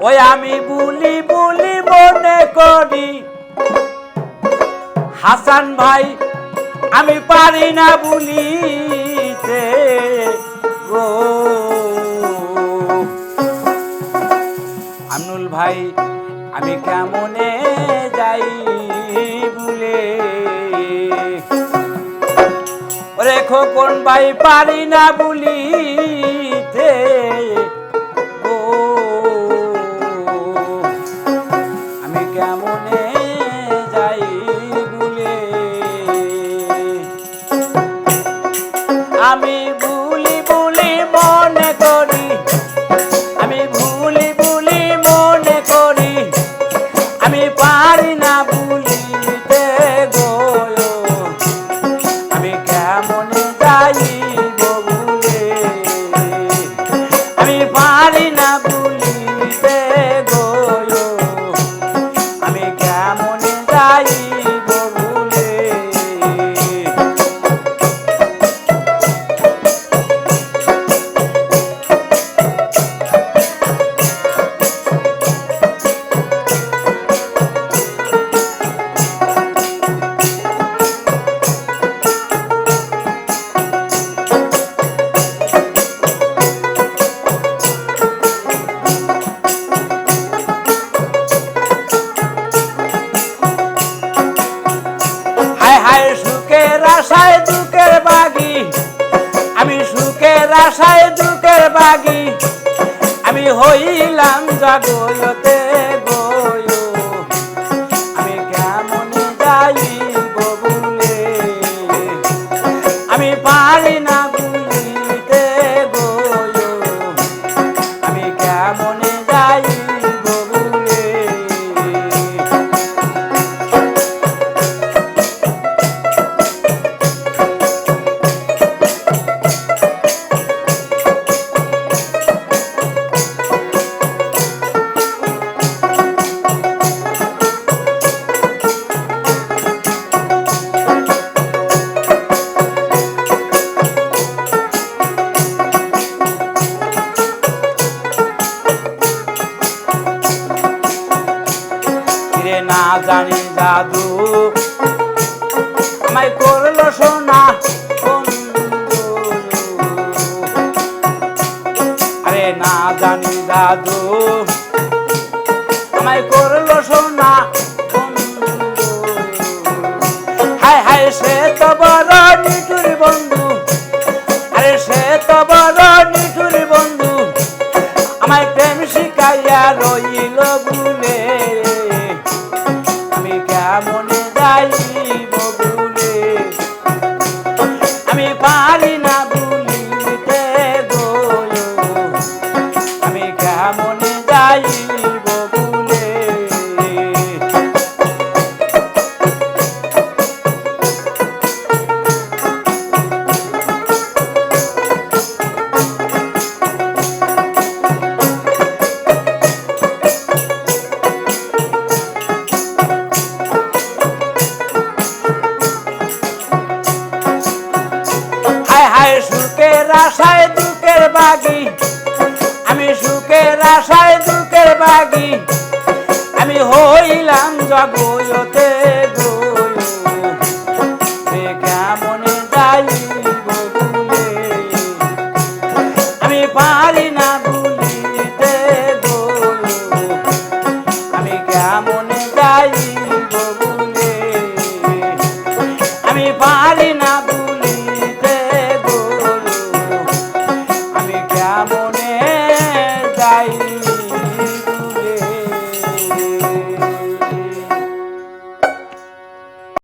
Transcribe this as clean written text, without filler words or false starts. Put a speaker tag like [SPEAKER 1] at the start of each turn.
[SPEAKER 1] ওই আমি বুলি বুলি মনে করি হাসান ভাই আমি পারি না বলিতে গো আমিনুল ভাই আমি কেমনে যাই ভুলে ওরে খোকন ভাই পারি না বলিতে গো আমি কেমনে যাই ভুলে আমি ভুলি ভুলি মনে করি আমি ভুলি ভুলি মনে করি আমি পারি না ভুলিতে গো আমি কেমনে যাইব ভুলে আমি পারি না ভুলিতে গো আমি কেমনে যাইব ভুলে আশায় দুঃখের বাগি আমি সুখের আশায় দুঃখের বাগি আমি হইলাম জগতে গয় আমি কেমনে যাইব ভুলে আমি পারি না ভুলিতে গয় আমি কেমনে যাইব ভুলে না জানি জাদু আমায় করলো সোনা আরে না জানি জাদু আমায় করলো সোনা হায় হায় সে তো বড় নিঠুর বন্ধু আরে সে তো বড় নিঠুর বন্ধু আমায় প্রেম শিখাইয়া রইল ভুলে কেমনে যাইব ভুলে আমি পারি না ভুলিতে গো আমি কেমনে যাইব ভুলে সুখের আশায় দুঃখের বাগি আমি সুখের আশায় দুঃখের বাগি আমি হইলাম জগতে গো কেমনে যাইব ভুলে আমি পারি না ভুলিতে গো আমি কেমনে যাইব ভুলে আমি পারি না ভুলিতে গো আমি কেমনে যাই